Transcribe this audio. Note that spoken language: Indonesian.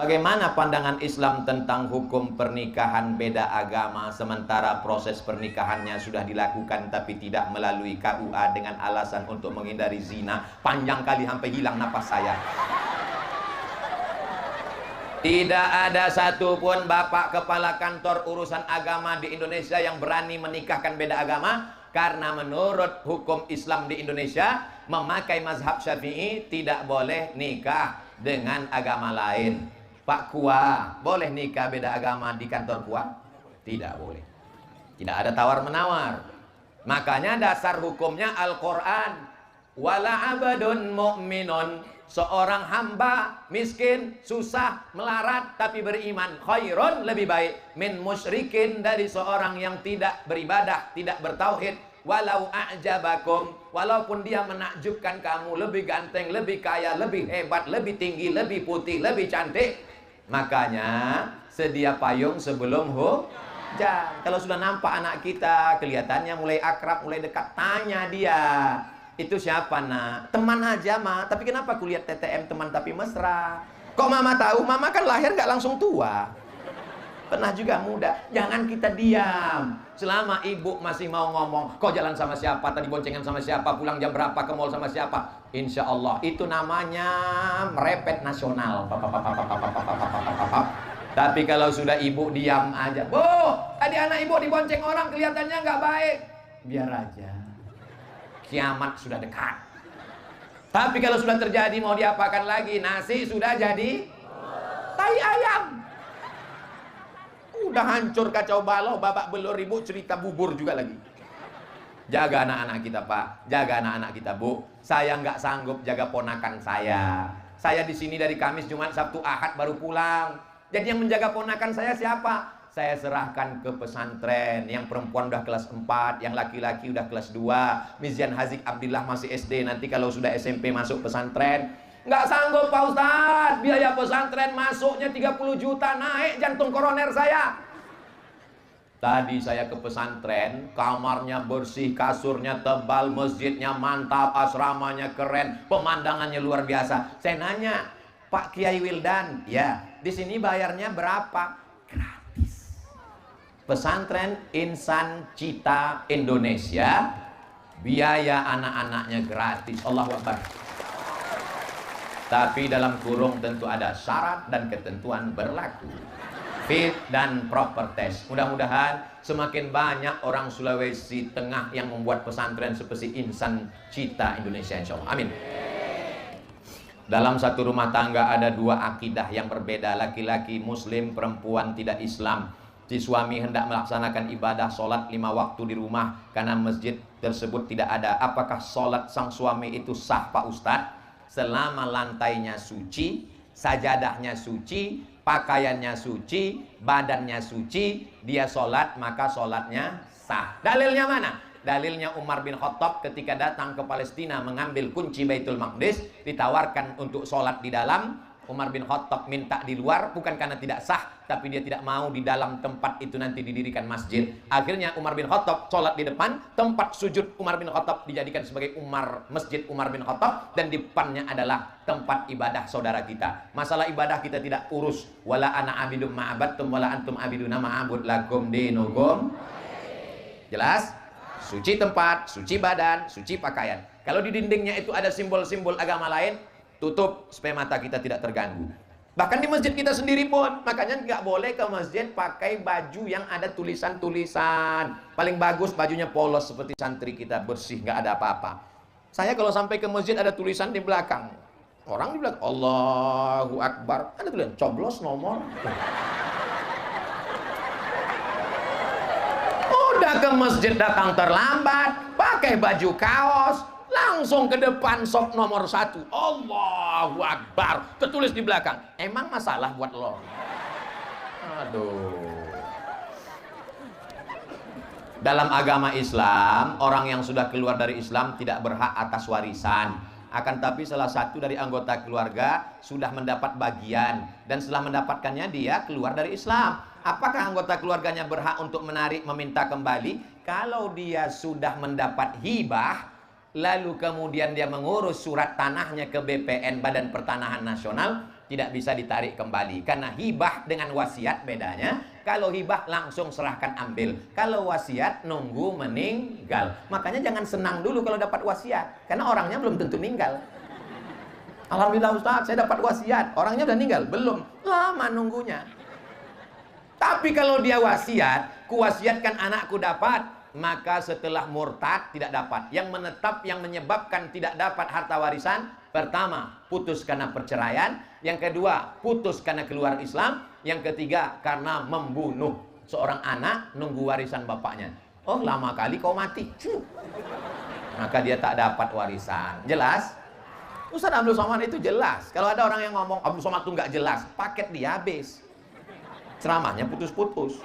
Bagaimana pandangan Islam tentang hukum pernikahan beda agama sementara proses pernikahannya sudah dilakukan tapi tidak melalui KUA dengan alasan untuk menghindari zina? Panjang kali sampai hilang napas saya. Tidak ada satupun bapak kepala kantor urusan agama di Indonesia yang berani menikahkan beda agama, karena menurut hukum Islam di Indonesia memakai mazhab Syafi'i tidak boleh nikah dengan agama lain. Pak Kua, boleh nikah beda agama di kantor Kua? Tidak boleh. Tidak ada tawar-menawar. Makanya dasar hukumnya Al-Quran. Wala abadun mu'minun, seorang hamba miskin, susah, melarat tapi beriman, khairun, lebih baik, min musyrikin, dari seorang yang tidak beribadah, tidak bertauhid. Walau a'jabakum, walaupun dia menakjubkan kamu, lebih ganteng, lebih kaya, lebih hebat, lebih tinggi, lebih putih, lebih cantik. Makanya sedia payung sebelum hujan. Kalau sudah nampak anak kita kelihatannya mulai akrab, mulai dekat, tanya dia, itu siapa nak? Teman aja mah. Tapi kenapa kulihat TTM teman tapi mesra? Kok mama tahu? Mama kan lahir gak langsung tua, pernah juga muda. Jangan kita diam. Selama ibu masih mau ngomong, kok jalan sama siapa, tadi boncengan sama siapa, pulang jam berapa, ke mall sama siapa, insya Allah itu namanya merepet nasional. Tapi kalau sudah ibu diam aja, Bu, tadi anak ibu dibonceng orang kelihatannya nggak baik, biar aja, kiamat sudah dekat. Tapi kalau sudah terjadi, mau diapakan lagi? Nasi sudah jadi tai ayam. Udah hancur kacau balau, babak belur, ribut, cerita bubur juga lagi. Jaga anak-anak kita Pak, jaga anak-anak kita Bu. Saya nggak sanggup jaga ponakan saya. Saya di sini dari Kamis, Jumat, Sabtu, Ahad baru pulang. Jadi yang menjaga ponakan saya siapa? Saya serahkan ke pesantren. Yang perempuan udah kelas 4, yang laki-laki udah kelas 2. Mizian Hazik Abdillah masih SD, nanti kalau sudah SMP masuk pesantren. Nggak sanggup Pak Ustadz, biaya pesantren masuknya 30 juta, naik jantung koroner saya. Tadi saya ke pesantren, kamarnya bersih, kasurnya tebal, masjidnya mantap, asramanya keren, pemandangannya luar biasa. Saya nanya, Pak Kiai Wildan, ya, di sini bayarnya berapa? Gratis. Pesantren Insan Cita Indonesia, biaya anak-anaknya gratis. Allahu Akbar. Tapi dalam kurung tentu ada syarat dan ketentuan berlaku. Fit dan proper test. Mudah-mudahan semakin banyak orang Sulawesi Tengah yang membuat pesantren seperti Insan Cita Indonesia, insya Allah. Amin. Dalam satu rumah tangga ada dua akidah yang berbeda. Laki-laki Muslim, perempuan tidak Islam. Si suami hendak melaksanakan ibadah sholat 5 waktu di rumah karena masjid tersebut tidak ada. Apakah sholat sang suami itu sah Pak Ustadz? Selama lantainya suci, sajadahnya suci, pakaiannya suci, badannya suci, dia sholat, maka sholatnya sah. Dalilnya mana? Dalilnya Umar bin Khattab ketika datang ke Palestina mengambil kunci Baitul Maqdis, ditawarkan untuk sholat di dalam. Umar bin Khattab minta di luar, bukan karena tidak sah, tapi dia tidak mau di dalam tempat itu nanti didirikan masjid. Akhirnya Umar bin Khattab sholat di depan, tempat sujud Umar bin Khattab dijadikan sebagai masjid Umar bin Khattab, dan di depannya adalah tempat ibadah saudara kita. Masalah ibadah kita tidak urus. Wala ana abidum ma'abadtum wala antum abiduna ma'abud lakum dinukum. Jelas? Suci tempat, suci badan, suci pakaian. Kalau di dindingnya itu ada simbol-simbol agama lain, tutup supaya mata kita tidak terganggu. Bahkan di masjid kita sendiri pun, makanya nggak boleh ke masjid pakai baju yang ada tulisan-tulisan. Paling bagus bajunya polos seperti santri kita, bersih, nggak ada apa-apa. Saya kalau sampai ke masjid ada tulisan di belakang, orang di belakang Allahu Akbar, ada tulisan coblos nomor. Udah ke masjid datang terlambat, pakai baju kaos, langsung ke depan sok nomor 1, Allahu Akbar, tertulis di belakang. Emang masalah buat lo? Aduh. Dalam agama Islam, orang yang sudah keluar dari Islam tidak berhak atas warisan. Akan tapi salah satu dari anggota keluarga sudah mendapat bagian, dan setelah mendapatkannya dia keluar dari Islam. Apakah anggota keluarganya berhak untuk menarik, meminta kembali? Kalau dia sudah mendapat hibah, lalu kemudian dia mengurus surat tanahnya ke BPN, Badan Pertanahan Nasional, tidak bisa ditarik kembali. Karena hibah dengan wasiat bedanya. Kalau hibah langsung serahkan ambil. Kalau wasiat nunggu meninggal. Makanya jangan senang dulu kalau dapat wasiat. Karena orangnya belum tentu meninggal. Alhamdulillah Ustaz, saya dapat wasiat. Orangnya udah meninggal? Belum. Lama nunggunya. Tapi kalau dia wasiat, kuwasiatkan anakku dapat, maka setelah murtad tidak dapat. Yang menetap, yang menyebabkan tidak dapat harta warisan, pertama, putus karena perceraian. Yang kedua, putus karena keluar Islam. Yang ketiga, karena membunuh seorang anak, nunggu warisan bapaknya. Oh, lama kali kau mati. Maka dia tak dapat warisan. Jelas? Ustaz Abdul Somad itu jelas. Kalau ada orang yang ngomong Abdul Somad itu nggak jelas, paket dia habis. Ceramahnya putus-putus.